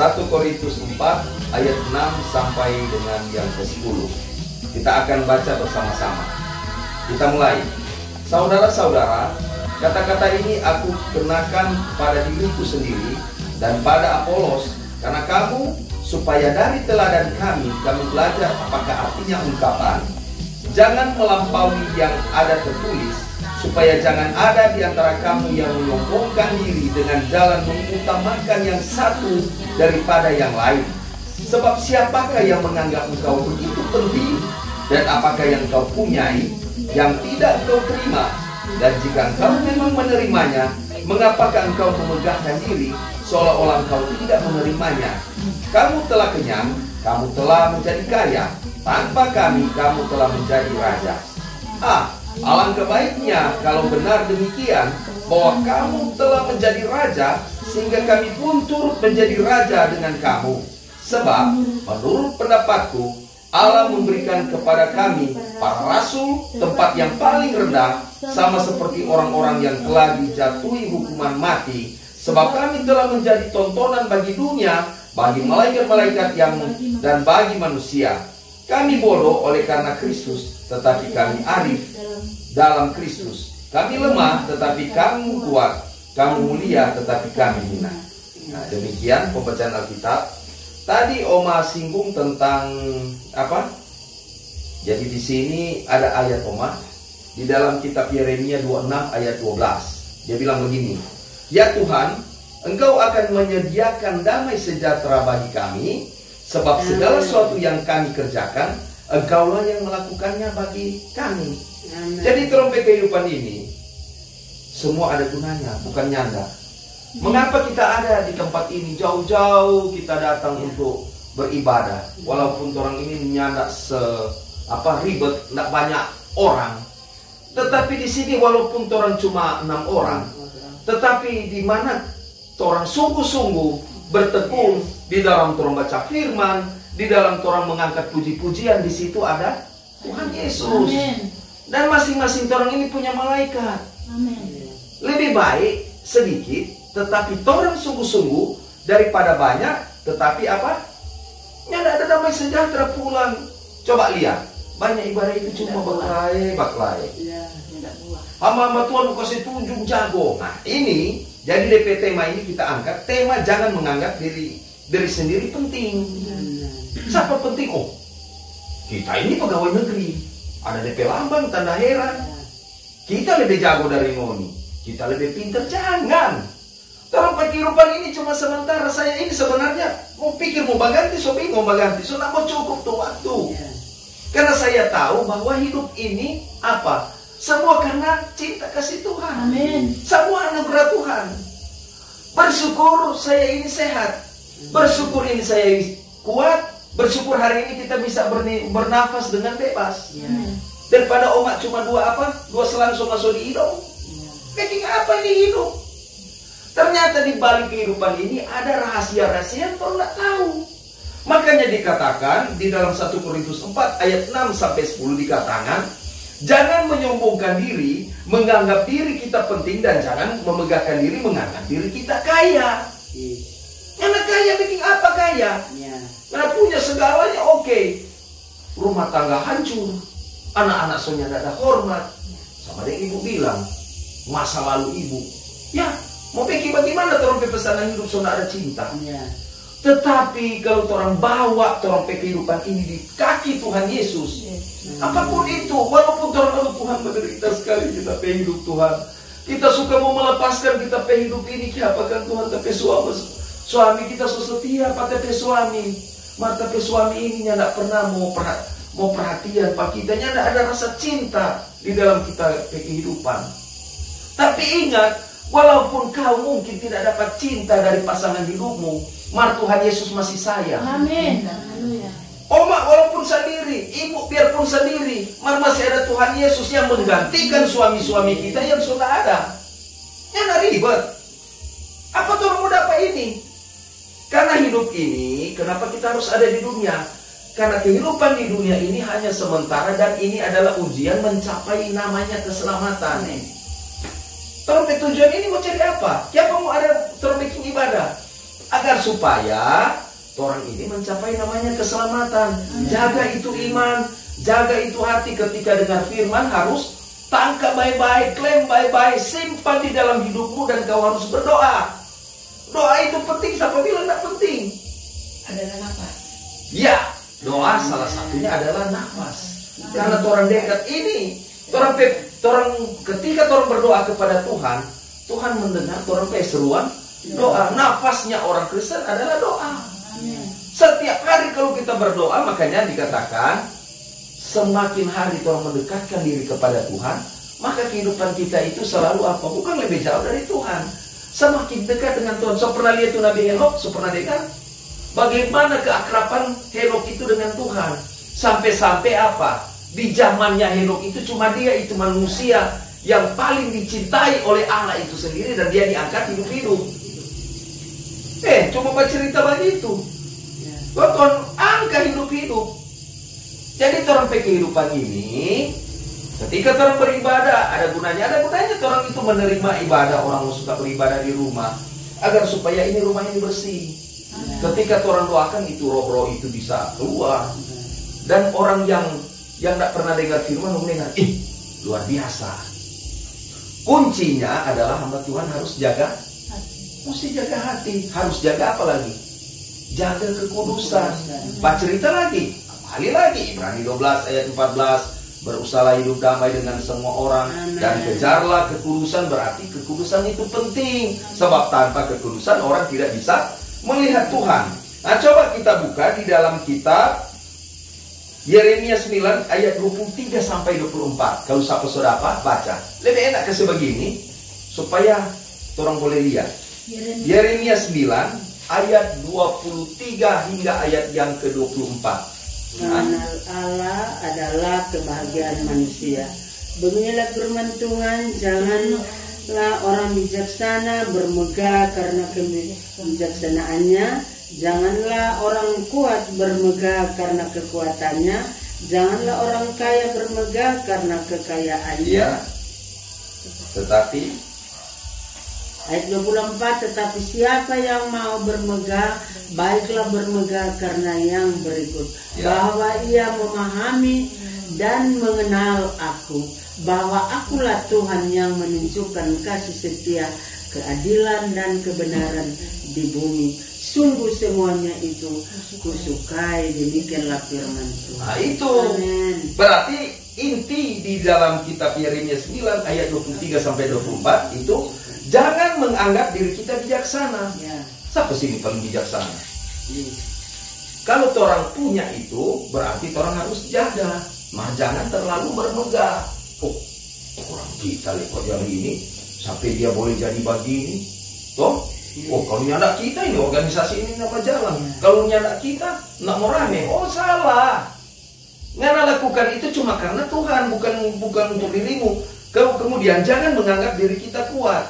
1 Korintus 4 ayat 6 sampai dengan yang ke-10. Kita akan baca bersama-sama. Kita mulai. Saudara-saudara, kata-kata ini aku kenakan pada diriku sendiri dan pada Apolos, karena kamu, supaya dari teladan kami belajar apakah artinya ungkapan. Jangan melampaui yang ada tertulis, supaya jangan ada di antara kamu yang menyombongkan diri dengan jalan mengutamakan yang satu daripada yang lain. Sebab siapakah yang menganggap engkau begitu penting, dan apakah yang kau punyai yang tidak engkau terima? Dan jika engkau memang menerimanya, mengapakah engkau memegahkan diri seolah-olah engkau tidak menerimanya? Kamu telah kenyang, kamu telah menjadi kaya, tanpa kami kamu telah menjadi raja. Alangkah baiknya kalau benar demikian, bahwa kamu telah menjadi raja, sehingga kami pun turut menjadi raja dengan kamu. Sebab menurut pendapatku, Allah memberikan kepada kami para rasul tempat yang paling rendah, sama seperti orang-orang yang telah dijatuhi hukuman mati. Sebab kami telah menjadi tontonan bagi dunia, bagi malaikat-malaikat dan bagi manusia. Kami bodoh oleh karena Kristus, tetapi kami arif dalam Kristus. Kami lemah, tetapi kamu kuat. Kamu mulia, tetapi kami hina. Nah, demikian pembacaan Alkitab. Tadi Oma singgung tentang apa? Jadi di sini ada ayat Oma di dalam kitab Yeremia 26 ayat 12. Dia bilang begini, "Ya Tuhan, Engkau akan menyediakan damai sejahtera bagi kami, sebab segala sesuatu yang kami kerjakan, Engkaulah yang melakukannya bagi kami." Jadi trompet kehidupan ini semua ada gunanya, bukan nyanda. Mengapa kita ada di tempat ini? Jauh-jauh kita datang untuk beribadah. Walaupun orang ini nyanda ribet, tidak banyak orang. Tetapi di sini walaupun orang cuma 6 orang, tetapi di mana orang sungguh-sungguh bertekun di dalam orang baca firman, di dalam orang mengangkat puji-pujian, di situ ada Tuhan Yesus. Amen. Dan masing-masing orang ini punya malaikat. Amen. Lebih baik sedikit tetapi orang sungguh-sungguh daripada banyak tetapi apa? Tidak ada damai sejahtera pulang. Coba lihat, banyak ibadah itu cuma baklai. Hamba-hamba Tuhan kasih tunjuk jago. Nah ini, jadi DP tema ini kita angkat. Tema jangan menganggap diri sendiri penting. Siapa penting? Oh, kita ini pegawai negeri. Ada DP lambang, tanda heran. Kita lebih jago dari Noni. Kita lebih pintar. Jangan. Dalam kehidupan ini cuma sementara. Saya ini sebenarnya mau pikir mau baganti, so bingung mau baganti, so nak mau cukup tuh waktu. Karena saya tahu bahwa hidup ini apa? Semua karena cinta kasih Tuhan. Amin. Semua anugerah Tuhan. Bersyukur saya ini sehat. Bersyukur ini saya kuat. Bersyukur hari ini kita bisa bernafas dengan bebas. Daripada omak cuma dua selang masuk di hidung. Bikin apa ini hidup? Ternyata di balik kehidupan ini ada rahasia-rahasia yang perlu tidak tahu. Makanya dikatakan di dalam 1 Korintus 4 ayat 6 sampai 10 dikatakan, jangan menyombongkan diri, menganggap diri kita penting, dan jangan memegahkan diri, menganggap diri kita kaya. Karena kaya bikin apa kaya? Karena punya segalanya oke. Rumah tangga hancur, anak-anak soalnya tidak ada hormat. Sama dengan ibu bilang, masa lalu ibu, ya mau pikir bagaimana orang pesanan hidup so ada cinta. Tetapi kalau orang bawa orang kehidupan ini di kaki Tuhan Yesus, apapun itu, walaupun orang Tuhan menderita sekali kita hidup Tuhan, kita suka mau melepaskan kita hidup ini, apakah Tuhan tapi suami kita so setia pada suami, mata suami ini tidak pernah mau perhatian pak kita, tidak ada rasa cinta di dalam kita kehidupan. Tapi ingat, walaupun kau mungkin tidak dapat cinta dari pasangan hidupmu, mar Tuhan Yesus masih sayang. Amin. Oma walaupun sendiri, ibu biarpun sendiri, mar masih ada Tuhan Yesus yang menggantikan suami-suami kita yang sudah ada. Yang ribet. Apa tuh mau dapat ini? Karena hidup ini, kenapa kita harus ada di dunia? Karena kehidupan di dunia ini hanya sementara, dan ini adalah ujian mencapai namanya keselamatan. Tujuan ini mau cari apa? Siapa mau ada bikin ibadah? agar supaya orang ini mencapai namanya keselamatan. Jaga itu iman, jaga itu hati. Ketika dengar firman harus tangkap baik-baik, klaim baik-baik, simpan di dalam hidupmu, dan kau harus berdoa. Doa itu penting. Siapa bilang tidak penting? Adalah nafas. Ya, doa salah satunya adalah nafas. Karena orang dekat ini, orang ketika orang berdoa kepada Tuhan, Tuhan mendengar orang seruan doa. Nafasnya orang Kristen adalah doa. Setiap hari kalau kita berdoa, makanya dikatakan semakin hari orang mendekatkan diri kepada Tuhan, maka kehidupan kita itu selalu apa? Bukan lebih jauh dari Tuhan, semakin dekat dengan Tuhan. So pernah lihat tuh Nabi Henokh? So pernah dengar bagaimana keakraban Henokh itu dengan Tuhan? Sampai-sampai apa? Di zamannya Henokh itu cuma dia itu manusia yang paling dicintai oleh Allah itu sendiri, dan dia diangkat hidup-hidup. Cuma bercerita begitu. Tuhan angkat hidup-hidup. Jadi orang kehidupan ini, ketika orang beribadah, ada gunanya orang itu menerima ibadah. Orang suka beribadah di rumah, agar supaya ini rumah ini bersih. Ketika orang doakan itu, roh-roh itu bisa keluar. Dan orang yang tidak pernah dengar firman mendengar, luar biasa. Kuncinya adalah hamba Tuhan harus jaga, mesti jaga hati. Harus jaga apa lagi? Jaga kekudusan. Pak cerita lagi, kembali lagi Ibrani 12 ayat 14, berusahalah hidup damai dengan semua orang. Amen. Dan kejarlah kekudusan. Berarti kekudusan itu penting, sebab tanpa kekudusan orang tidak bisa melihat Tuhan. Nah, coba kita buka di dalam kitab Yeremia 9 ayat 23 sampai 24. Kalau siapa saudara baca, lebih enak kasih begini supaya orang boleh lihat. Yeremia 9 ayat 23 hingga ayat yang ke-24. Mengenal Allah adalah kebahagiaan manusia. Beginilah firman Tuhan, janganlah orang bijaksana bermegah karena kebijaksanaannya. Janganlah orang kuat bermegah karena kekuatannya. Janganlah orang kaya bermegah karena kekayaannya. Ya. Tetapi ayat 24, tetapi siapa yang mau bermegah, baiklah bermegah karena yang berikut. Ya. Bahwa ia memahami dan mengenal aku, bahwa akulah Tuhan yang menunjukkan kasih setia, keadilan dan kebenaran di bumi. Sungguh semuanya itu kusukai. Demikianlah firman Tuhan. Nah itu. Amen. Berarti inti di dalam kitab Yeremia 9 ayat 23 sampai 24 itu, jangan menganggap diri kita bijaksana. Ya. Siapa sih paling bijaksana? Kalau orang punya itu, berarti orang harus jaga. Nah, jangan terlalu bermegah. Orang kita lihat yang ini, sampai dia boleh jadi begini. Toh? Kalau nyadak kita ini, organisasi ini nama jalan. Kalau nyadak kita, nak mau rame. Salah. Ngana lakukan itu cuma karena Tuhan, bukan untuk dirimu. Kemudian jangan menganggap diri kita kuat.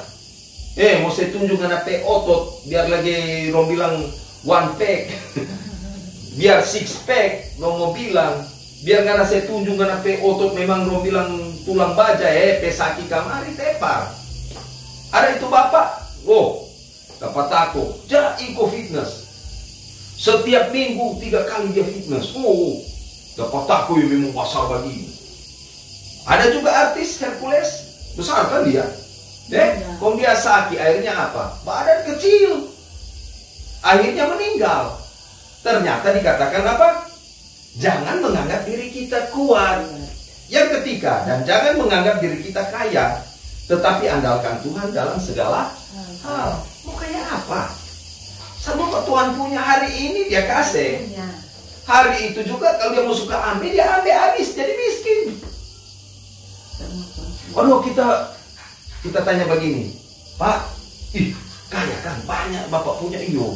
Mau saya tunjuk ngana otot, biar lagi rom bilang one pack. Biar six pack, rom mau bilang. Biar ngana saya tunjuk ngana otot, memang rom bilang tulang baja, pesaki kamari tepar. Ada itu bapak. Dapat aku, Jaiko fitness. Setiap minggu 3 kali dia fitness. Dapat aku yang memang besar begini. Ada juga artis Hercules, besar kan dia. Kalau dia sakit, akhirnya apa? Badan kecil. Akhirnya meninggal. Ternyata dikatakan apa? Jangan menganggap diri kita kuat. Yang ketiga, dan jangan menganggap diri kita kaya, tetapi andalkan Tuhan dalam segala hal. Mau kayak apa? Sama Tuhan punya hari ini dia kasih. Hari itu juga kalau dia mau suka ambil, dia ambil habis, jadi miskin. Kita tanya begini, Pak, kaya kan banyak bapak punya iyo.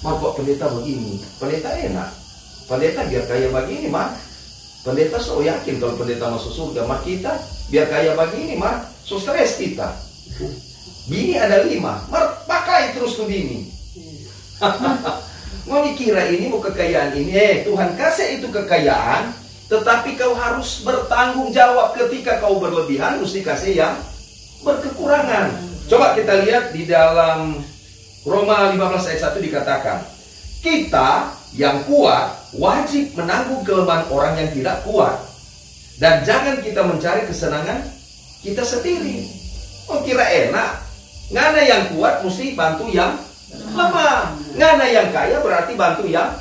Bapak pendeta begini, pendeta enak. Pendeta biar kaya begini mah. Pendeta so yakin kalau pendeta masuk surga. Mah kita biar kaya begini mah, so stres kita. Bini ada 5, pakai terus tuh bini. Mau dikira ini mau kekayaan ini, Tuhan kasih itu kekayaan, tetapi kau harus bertanggung jawab. Ketika kau berlebihan, mesti kasih yang berkekurangan. Coba kita lihat di dalam Roma 15 ayat 1 dikatakan, kita yang kuat wajib menanggung kelemahan orang yang tidak kuat. Dan jangan kita mencari kesenangan kita sendiri. Oh, kira enak. Ngana yang kuat mesti bantu yang lemah. Ngana yang kaya berarti bantu yang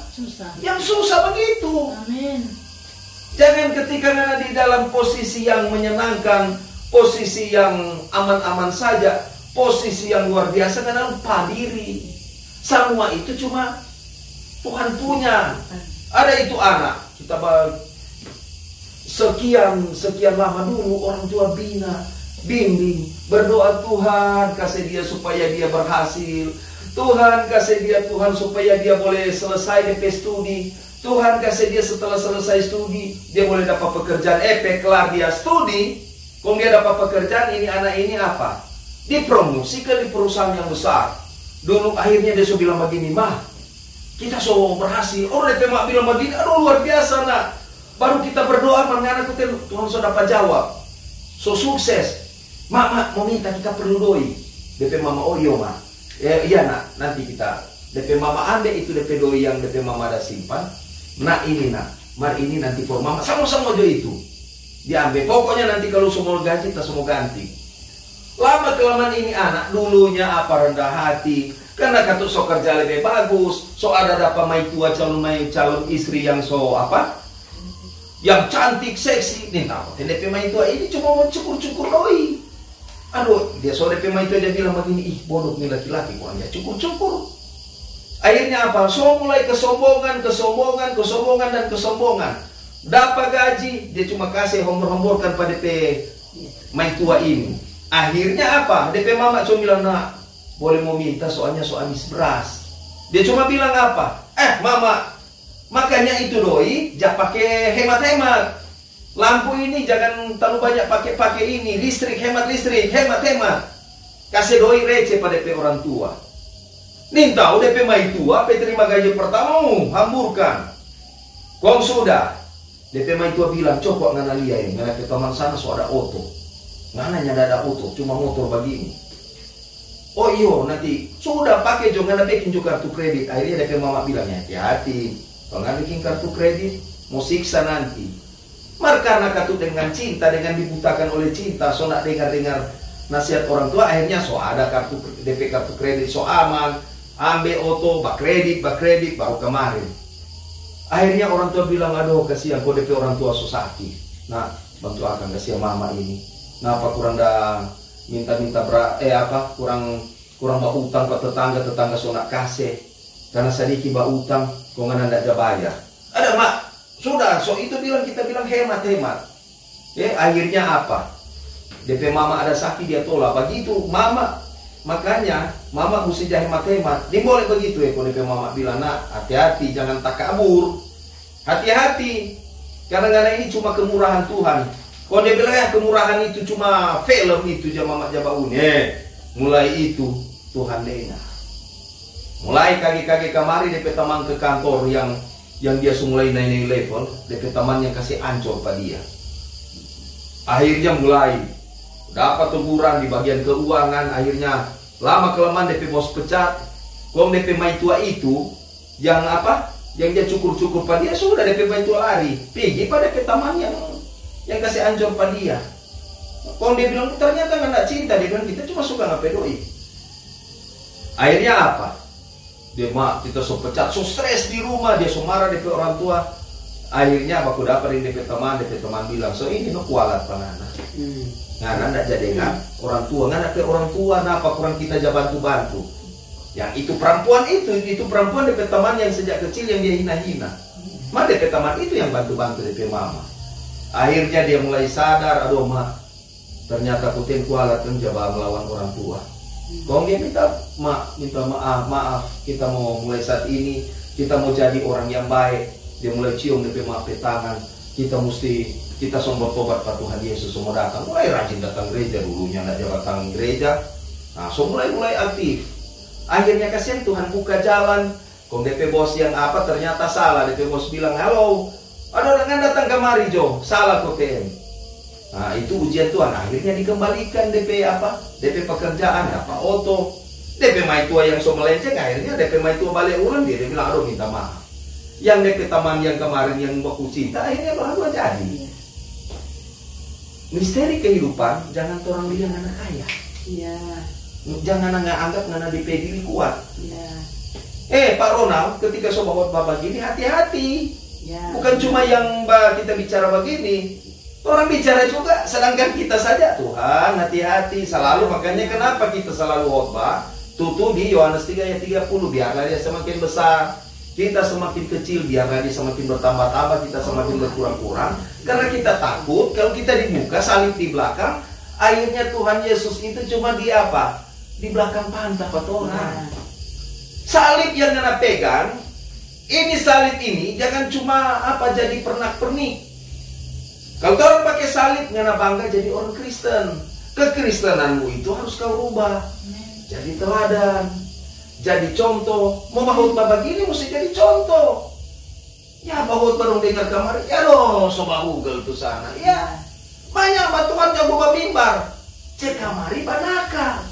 susah begitu. Amin. Jangan ketika ngana di dalam posisi yang menyenangkan, posisi yang aman-aman saja, posisi yang luar biasa, ngana lupa diri. Semua itu cuma Tuhan punya. Ada itu anak, kita sekian lama dulu orang tua bimbing, berdoa, Tuhan kasih dia supaya dia berhasil, Tuhan kasih dia, Tuhan supaya dia boleh selesai DP studi, Tuhan kasih dia setelah selesai studi dia boleh dapat pekerjaan, kelar dia studi, kalau dia dapat pekerjaan, ini anak ini apa? Dipromosikan di perusahaan yang besar. Dulu akhirnya dia so bilang begini, mah kita so berhasil. Oh, DP mak bilang begini, aduh luar biasa nak. Baru kita berdoa, menganak Tuhan so dapat jawab. So sukses. Mak mau minta kita perlu doi. DP mama, oh iya mak. Iya nak, nanti kita. DP mama ambil itu DP doi yang DP mama ada simpan. Nak ini nak, mar ini nanti for mama. Sama-sama aja itu. Diambil. Pokoknya nanti kalau semua gaji, kita semua ganti. Lama kelamaan ini anak dulunya apa rendah hati. Karena katut so kerja lebih bagus. So ada dapat mai tua calon istri yang so apa? Yang cantik, seksi. Nih tahu, DP mai tua ini cuma mau cukur-cukur doi. Aduh, dia sore pemain itu dia bilang begini, ih bodoh nih laki-laki, kok dia cukur-cukur. Akhirnya apa? So mulai kesombongan. Dapat gaji, dia cuma kasih hombor-homborkan pada DP main tua ini. Akhirnya apa? DP mama cuma bilang, nak, boleh mau minta soalnya so habis beras. Dia cuma bilang apa? Mama, makanya itu doi, jangan pakai hemat-hemat. Lampu ini jangan terlalu banyak pakai ini. Listrik, hemat. Kasih doi receh pada DP orang tua. Nih tahu DP mai tua, terima gaji pertama, hamburkan. Kong sudah. DP mai tua bilang, coba ngana lihat ini. Ngana ke taman sana so ada oto. Ngana nyada ada oto, cuma motor begini. Oh iyo, nanti sudah pakai jo, ngana bikin juga kartu kredit. Akhirnya DP mama bilang, hati-hati. Kalau ngana bikin kartu kredit, mau siksa nanti. Karena katut dengan cinta, dengan dibutakan oleh cinta, so nak dengar nasihat orang tua, akhirnya so ada kartu DP kartu kredit, so aman, ambil oto, bak kredit, baru kemarin. Akhirnya orang tua bilang, aduh kasihan, kok DP orang tua so sakit. Nah, bantu akan kasihan mama ini. Kenapa kurang dah minta kurang bak utang ke tetangga so nak kasih. Karena sedikit bak utang, kok nggak ada bayar. Ada mak. Sudah, so itu kita bilang hemat. Akhirnya apa? DP mama ada sakit dia tolak. Begitu mama, makanya mama mesti hemat. Dia boleh begitu kalau DP mama bilang, nak hati-hati, jangan takabur. Hati-hati. Karena ini cuma kemurahan Tuhan. Kalau dia bilang kemurahan itu cuma film itu mama jabaun. Mulai itu Tuhan dengar. Mulai kaki-kaki kemari DP teman ke kantor yang dia mulai naik level, DP teman yang kasih ancur pada dia. Akhirnya mulai dapat teguran di bagian keuangan. Akhirnya lama kelamaan DP bos pecat. Kalau DP mai tua itu yang apa? Yang dia cukur-cukur pada dia, sudah DP mai tua lari pergi pada DP teman yang kasih ancur pada dia. Kalau dia bilang ternyata nggak cinta, dia bilang kita cuma suka ngapedoi. Akhirnya apa? Dia kita so pecat, so stres di rumah, dia so marah DP orang tua. Akhirnya aku dapat DP teman bilang, so ini no kualat panana. Ngana ndak jadi kan orang tua, ngana ke orang tua, napa kurang kita bantu. Yang itu perempuan DP teman yang sejak kecil yang dia hina-hina. DP teman itu yang bantu DP mama. Akhirnya dia mulai sadar, aduh mak, ternyata kuten kualat kan jaba melawan orang tua. Kalau dia minta maaf, kita mau mulai saat ini, kita mau jadi orang yang baik. Dia mulai cium DP maaf di tangan. Kita sombong tobat pada Tuhan Yesus semua datang. Mulai rajin datang gereja, dulunya nggak datang gereja. Nah, so mulai aktif. Akhirnya kasihan Tuhan buka jalan. Kalau DP bos yang apa ternyata salah. DP bos bilang, halo, ada orang datang kemari Jo, salah koten. Nah itu ujian Tuhan, akhirnya dikembalikan DP pekerjaan, dapat oto. DP mai tua yang so melenceng, akhirnya DP mai tua balik ulang, dia bilang, aduh minta maaf. Yang DP teman yang kemarin yang baku cinta, akhirnya baru jadi. Misteri kehidupan, jangan orang bilang anak kaya. Ya. Jangan nggak anggap ngana DP diri kuat. Ya. Pak Ronald, ketika so bawa bapak gini, hati-hati. Ya. Bukan cuma yang kita bicara begini. Orang bicara juga, sedangkan kita saja, Tuhan hati-hati selalu. Makanya kenapa kita selalu khotbah? Tutup di Yohanes 3 ayat 30, biarlah dia semakin besar, kita semakin kecil, biarlah dia semakin bertambah-tambah, kita semakin berkurang-kurang. Karena kita takut kalau kita dibuka salib di belakang, akhirnya Tuhan Yesus itu cuma di apa? Di belakang pantat orang. Salib yang kena pegang, ini salib ini jangan cuma apa jadi pernak-pernik. Kalau orang pakai salib ngana bangga jadi orang Kristen. Kekristenanmu itu harus kau rubah. Jadi teladan, jadi contoh. Mau khotbah begini mesti jadi contoh. Ya bahut baru dengar kamar, ya loh sobat Google tuh sana. Ya banyak batuan jago mimbar. Cek kamari banaka.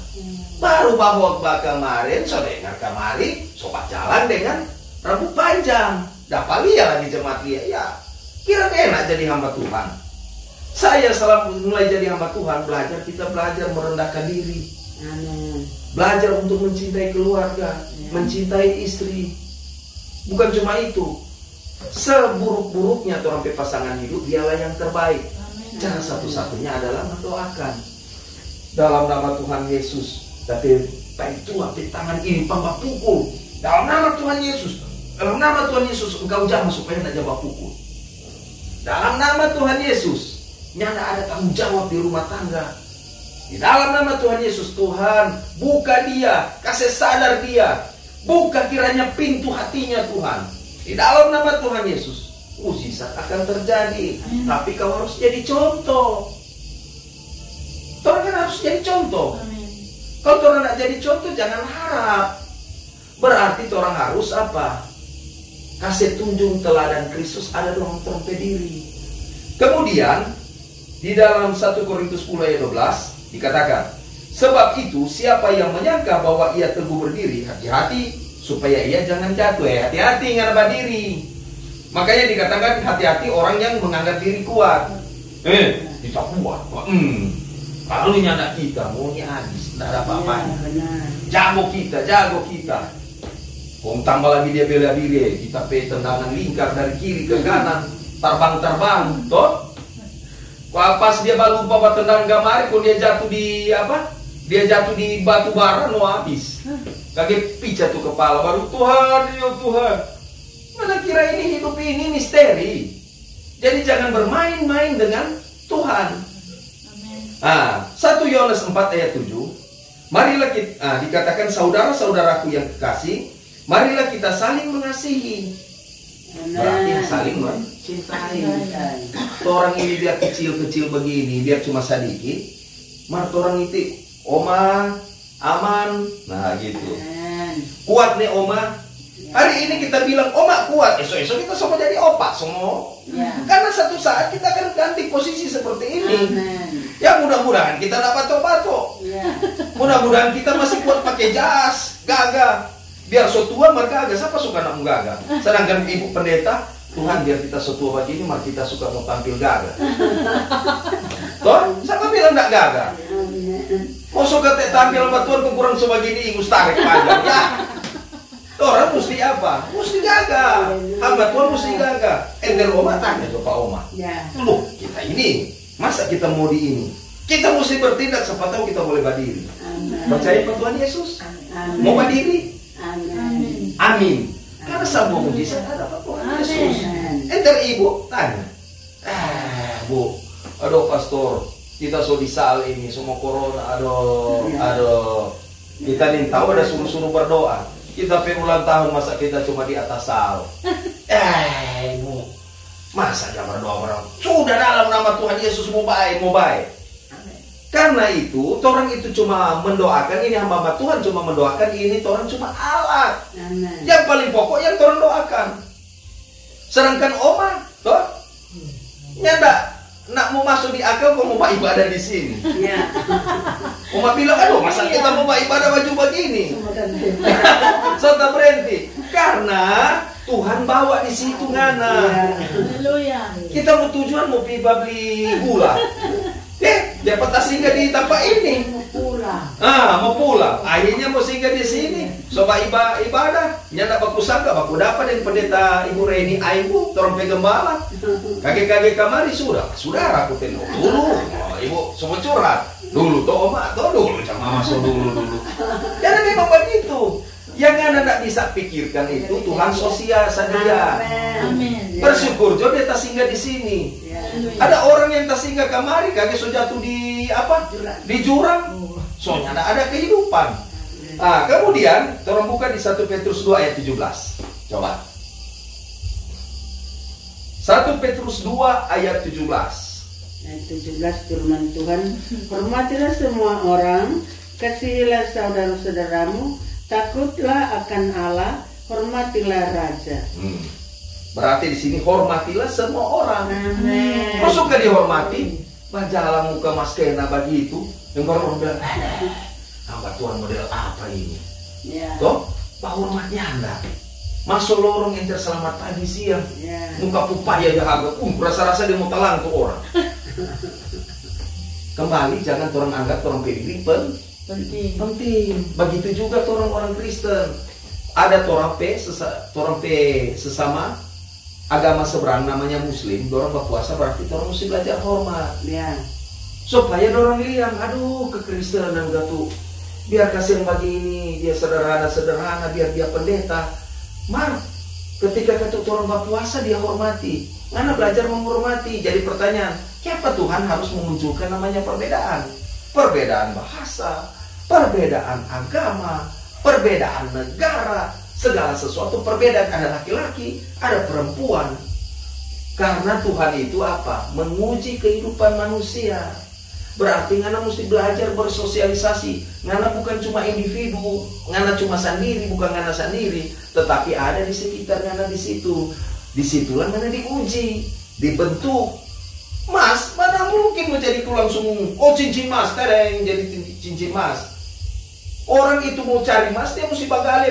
Baru bahut kemarin, so dengar kamari, sobat jalan dengan rambut panjang. Dapat lihat lagi jemaat dia. Ya kira enak jadi hamba Tuhan. Saya setelah mulai jadi hamba Tuhan kita belajar merendahkan diri. Amin. Belajar untuk mencintai keluarga, mencintai istri. Bukan cuma itu. Seburuk-buruknya orang pasangan hidup, dialah yang terbaik. Cara satu-satunya adalah mendoakan. Dalam nama Tuhan Yesus. Tapi baik tua di tangan ini pambak pukul. Dalam nama Tuhan Yesus. Dalam nama Tuhan Yesus engkau jangan supaya tidak jawab pukul. Dalam nama Tuhan Yesus. Nyanda ada tanggung jawab di rumah tangga. Di dalam nama Tuhan Yesus, Tuhan buka dia, kasih sadar dia, buka kiranya pintu hatinya Tuhan. Di dalam nama Tuhan Yesus, mujizat akan terjadi. Tapi kau harus jadi contoh. Orang kan harus jadi contoh. Kalau orang tidak jadi contoh, jangan harap. Berarti orang harus apa? Kasih tunjung teladan Kristus ada dalam terpe diri. Kemudian di dalam 1 Korintus 10 ayat 12 dikatakan, sebab itu siapa yang menyangka bahwa ia teguh berdiri, hati-hati supaya ia jangan jatuh. Hati-hati nggak berdiri. Makanya dikatakan hati-hati orang yang menganggap diri kuat. Kita kuat. Kalau nyanda kita maunya habis, tidak ada apa-apanya. Jago kita. Tambah lagi dia bela diri, kita tendangan lingkar dari kiri ke kanan, terbang, toh. Pas dia baru lupa tendang gamari, kalau dia jatuh di apa? Dia jatuh di batu bara, no habis. Kaget picat tuh kepala, baru Tuhan, ya Tuhan. Mana kira ini hidup ini misteri. Jadi jangan bermain-main dengan Tuhan. 1 Yohanes 4 ayat 7. Marilah kita, dikatakan saudara-saudaraku yang kekasih, marilah kita saling mengasihi. Berarti saling mencintai. Orang ini biar kecil-kecil begini, biar cuma sedikit, orang itu oma aman, nah gitu. Kuat nih oma. Hari ini kita bilang oma kuat, esok-esok kita semua jadi opa semua. Karena satu saat kita akan ganti posisi seperti ini. Ya mudah-mudahan kita dapat batok-batok. Mudah-mudahan kita masih kuat pakai jas, gagah. Biar so tua mereka agak siapa suka nak gagah. Sedangkan ibu pendeta, Tuhan biar kita so tua begini, mari kita suka mau tampil gagah. Toh, siapa bilang tak gagah? Mau suka tampil sama Tuhan kurang sebegini, ingus tarik panjang. Ya, orang mesti apa? Mesti gagah. Hamba Tuhan mesti gagah. Enter Oma tanya tuh Pak Oma. Loh, kita ini masa kita mau di ini? Kita mesti bertindak siapa tahu kita boleh berdiri. Percaya pada Tuhan Yesus? Mau berdiri? Amin. Karena semua mujizat ada pada Tuhan Yesus. Enter ibu tanya. Bu, aduh pastor, kita so disal ini semua corona, aduh. Kita nih tahu ada suruh-suruh berdoa. Kita ulang tahun masa kita cuma di atas sal. Bu, masa dia berdoa. Sudah dalam nama Tuhan Yesus mau baik. Karena itu, orang itu cuma mendoakan, ini hamba Tuhan cuma mendoakan, ini orang cuma alat. Yang paling pokok yang orang doakan. Sedangkan Oma, toh, nyanda nak mau masuk di akal kok mau ibadah di sini. Ya. Oma bilang, aduh masa kita mau ibadah baju begini? Serta berhenti. Karena Tuhan bawa di situ ngana. Haleluya. Kita mau tujuan mau beli gula. Dia patah singgah di tempat ini. Mau pulang. Akhirnya mau singgah di sini. Coba ibadah. Nyanda baku sangka, baku dapat dengan pendeta Ibu Reni Aibu, orang pegembala. Kakek-kakek kamari sudah. Saudara aku tengok dulu. Ibu semua curhat. Dulu toh oma, toh dulu jangan masuk dulu. Karena memang begitu. Yang anda tidak bisa pikirkan itu Tuhan sosial saja. Amin. Bersyukur jo dia singgah di sini. Ada orang yang singgah kamari kaki so jatuh di apa? Di jurang. Soalnya ada kehidupan. Kemudian orang buka di 1 Petrus 2 ayat 17. Coba. 1 Petrus 2 ayat 17. Ayat 17 firman Tuhan, hormatilah semua orang, kasihilah saudara-saudaramu, takutlah akan Allah, hormatilah raja. Berarti di sini hormatilah semua orang. Amin. Masuk ke dihormati, majalah muka mas kena begitu, yang orang bilang, Tuhan model apa ini? Ya. Toh, Pak hormatnya anda. Masuk lorong enter selamat pagi siang, muka pupaya jahaga, rasa-rasa dia mau telang tuh orang. Kembali jangan orang anggap orang PBB penting. Begitu juga orang Kristen. Ada orang sesama agama seberang namanya Muslim. Orang berpuasa berarti orang mesti belajar hormat. Ya. Supaya orang lihat, aduh kekristenan gatu. Biar kasihan bagi ini, dia sederhana, biar dia pendeta. Ketika kata orang berpuasa dia hormati. Mana belajar menghormati. Jadi pertanyaan, kenapa Tuhan harus memunculkan namanya perbedaan? Perbedaan bahasa, perbedaan agama, perbedaan negara, segala sesuatu perbedaan. Ada laki-laki, ada perempuan. Karena Tuhan itu apa? Menguji kehidupan manusia. Berarti ngana mesti belajar bersosialisasi. Ngana bukan cuma individu, ngana cuma sendiri, bukan ngana sendiri, tetapi ada di sekitar ngana di situ. Disitulah ngana diuji, dibentuk. Mas, mana mungkin menjadi langsung cincin mas, tereng jadi cincin mas. Orang itu mau cari mas, dia mesti bagale,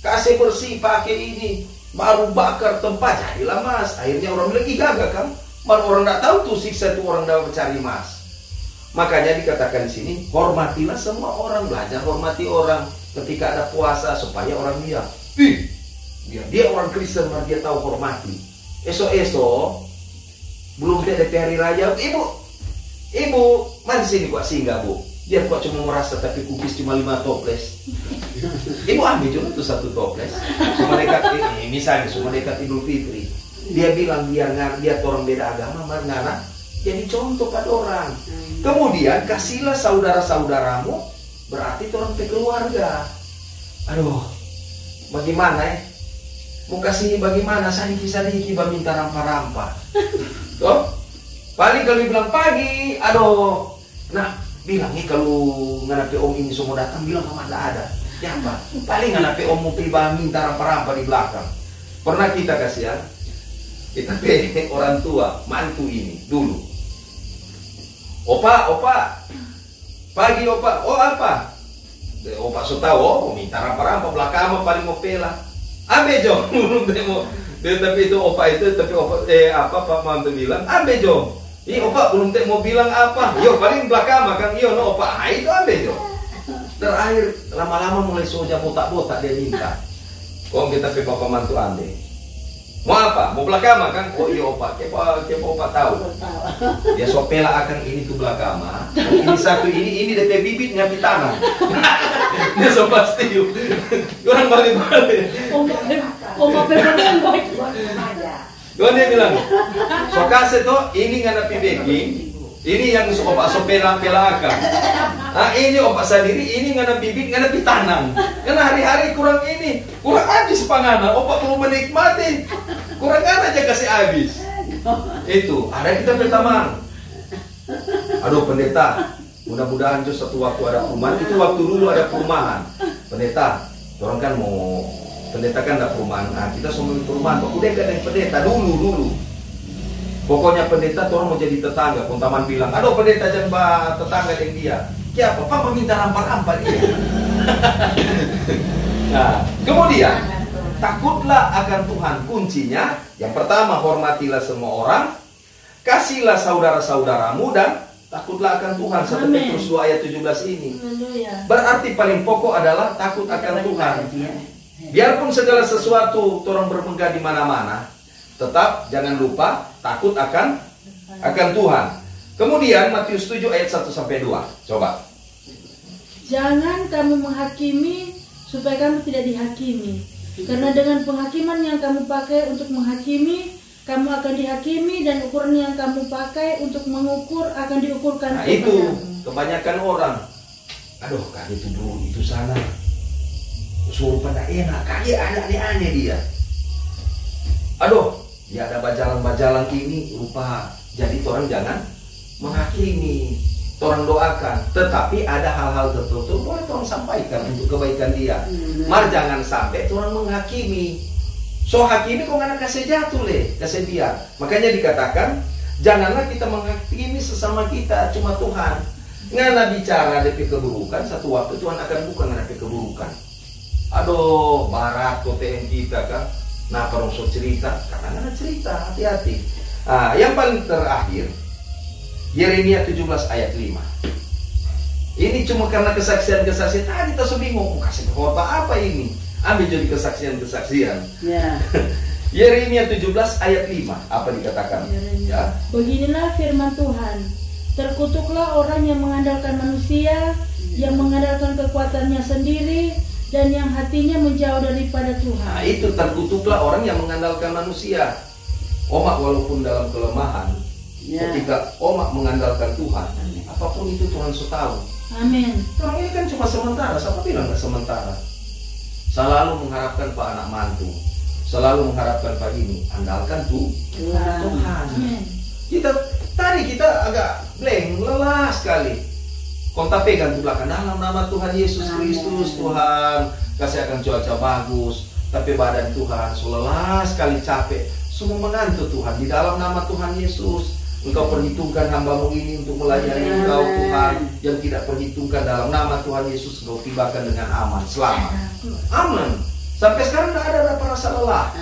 kasih bersih, pakai ini, baru bakar tempat, jadilah mas. Akhirnya orang lagi gagah kan, baru orang tidak tahu tuh siksa tuh orang dalam mencari mas. Makanya dikatakan di sini, hormatilah semua orang, belajar hormati orang. Ketika ada puasa supaya orang lihat, biar dia orang Kristen, biar dia tahu hormati. Esok belum DP hari raya, ibu, mari sini kok singgah bu. Dia kok cuma merasa tapi kubis cuma 5 toples. Ibu ambil juga tuh 1 toples. Cuma dekat ini, misalnya cuma dekat Idul Fitri. Dia bilang biar dia orang beda agama, mana jadi contoh pada orang. Kemudian kasihlah saudara-saudaramu, berarti orang keluarga. Aduh, bagaimana ya? Mau kasih bagaimana? Sadiki minta rampa-rampa. Toh? Paling kalau bilang pagi, aduh. Nah, bilang nih kalau nganapi om ini semua datang, bilang sama ada. Ya apa? Paling nganapi om mau minta rampa-rampa di belakang. Pernah kita kasih ya? Kita pe orang tua, mantu ini dulu. Opa, pagi opa, oh apa? Opa so tahu, minta rampa-rampa belakang paling mau pela. Ambe jo, tapi itu opa itu, tapi opa Pak mantu bilang, ambe jo. Opa belum mau bilang apa? Yo paling belakang kan, yo no opa, itu ambe jo. Terakhir lama-lama mulai soja botak-botak dia minta. Kok kita pe papa mantu ambe. Mau apa? Mau belakang kan? Oh iya opa, kepa opa tahu. Dia sopela akan ini tuh belakang. Ini satu ini DP bibit nyapi tangan. Dia so pasti yuk. Orang balik-balik. Oma peperan Tuan dia bilang, so kasih tuh ini ngana baking, ini yang opa sopela akan. Ini opa sendiri, ini ngana bibit ngana tangan. Karena hari-hari kurang habis panganan, opa perlu menikmati. Kurang aja kasih habis. Itu, ada kita berteman. Aduh pendeta, mudah-mudahan tuh satu waktu ada perumahan. Itu waktu dulu ada perumahan. Pendeta, orang kan mau pendeta kan ada perumahan. Nah, kita semua perumahan. Udah kan yang pendeta dulu. Pokoknya pendeta orang mau jadi tetangga. Pun taman bilang, aduh pendeta jangan tetangga dengan dia. Siapa? Papa minta rampar-rampar dia. Nah, kemudian takutlah akan Tuhan. Kuncinya yang pertama, hormatilah semua orang, kasihlah saudara-saudaramu, dan takutlah akan Tuhan. 1 Petrus 2 ayat 17 ini. Berarti paling pokok adalah takut akan Tuhan. Biarpun segala sesuatu orang bermegah di mana-mana, tetap jangan lupa takut akan Tuhan. Kemudian Matius 7 ayat 1 sampai 2. Coba. Jangan kamu menghakimi supaya kamu tidak dihakimi. Karena dengan penghakiman yang kamu pakai untuk menghakimi, kamu akan dihakimi, dan ukuran yang kamu pakai untuk mengukur akan diukurkan. Nah, itu kebanyakan orang. Aduh, kan itu bro, itu sana. Suruh pada enak, kali ada aneh-aneh dia. Aduh, dia ada bajalan-bajalan ini rupa. Jadi orang jangan menghakimi, orang doakan. Tetapi ada hal-hal tertentu boleh orang sampaikan untuk kebaikan dia. Mar jangan sampai orang menghakimi. So hakimi kok nggak kasih jatuh kasih biar. Makanya dikatakan janganlah kita menghakimi sesama kita, cuma Tuhan. Ngana bicara dari keburukan, satu waktu Tuhan akan buka dari keburukan. Aduh, barat koten kita kan. Nah, perlu cerita, karena nggak cerita, hati-hati. Nah, yang paling terakhir, Yeremia 17 ayat 5. Ini cuma karena kesaksian-kesaksian. Tadi kita bingung, mau kasih khotbah apa ini? Ambil jadi kesaksian-kesaksian. Ya. Yeremia 17 ayat 5. Apa dikatakan? Ya. Beginilah firman Tuhan. Terkutuklah orang yang mengandalkan manusia, yang mengandalkan kekuatannya sendiri, dan yang hatinya menjauh daripada Tuhan. Nah, itu terkutuklah orang yang mengandalkan manusia. Omak walaupun dalam kelemahan, ketika omak mengandalkan Tuhan, apapun itu Tuhan sudah tahu. Amin. Orang ini kan cuma sementara. Siapa bilang nggak sementara? Selalu mengharapkan Pak anak mantu, selalu mengharapkan Pak ini. Andalkan Tuhan. Amin. Tadi kita agak blank, lelah sekali. Kontak pegang di belakang, dalam nama Tuhan Yesus Kristus, Tuhan kasih akan cuaca bagus, tapi badan Tuhan lelah sekali, capek, semua mengantuk Tuhan. Di dalam nama Tuhan Yesus, Engkau perhitungkan hambamu ini untuk melayani Engkau Tuhan, yang tidak perhitungkan dalam nama Tuhan Yesus, Engkau tibakan dengan aman, selamat. Amin. Sampai sekarang tidak ada rasa lelah.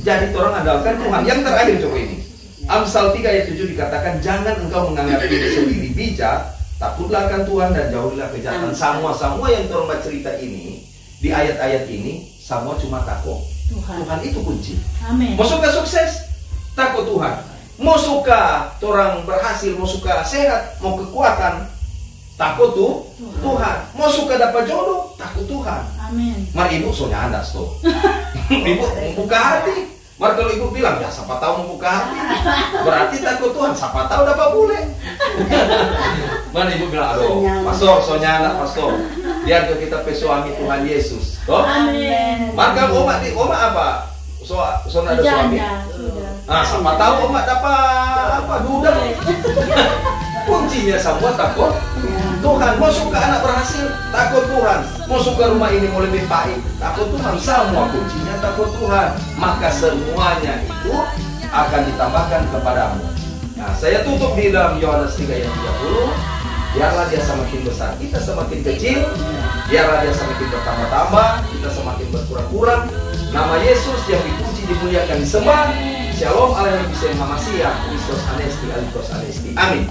Jadi orang andalkan Tuhan. Yang terakhir coba ini, Amsal 3 ayat 7 dikatakan, jangan engkau menganggap diri sendiri bijak, takutlah akan Tuhan dan jauhilah kejahatan. Semua yang orang bercerita ini di ayat-ayat ini, semua cuma takut Tuhan itu kunci. Amin. Mau suka sukses, takut Tuhan. Mau suka orang berhasil, mau suka sehat, mau kekuatan, takut Tuhan. Mau suka dapat jodoh, takut Tuhan. Amin. Mari ibu soalnya andas tuh. Ibu buka hati. Mari kalau ibu bilang, ya siapa tahu membuka hati, berarti takut Tuhan. Siapa tahu dapat bule. Mari ibu bilang, aduh, pastor, soalnya anak pastor. Biar kita suami Tuhan Yesus. Toh? Amin. Maka omak apa? So ada suami. Nah, siapa tahu omak dapat apa? Duda. Kuncinya semua takut Tuhan. Mau suka anak berhasil, takut Tuhan. Mau suka rumah ini mau lebih baik, takut Tuhan. Semua kuncinya takut Tuhan. Maka semuanya itu akan ditambahkan kepadamu. Nah, saya tutup di dalam Yohanes 3 ayat 30. Biarlah dia semakin besar, kita semakin kecil. Biarlah dia semakin bertambah-tambah, kita semakin berkurang-kurang. Nama Yesus yang dipuji, dimuliakan, disembah. Shalom Alaihi Wasallam. Kristus Anesti, Amin.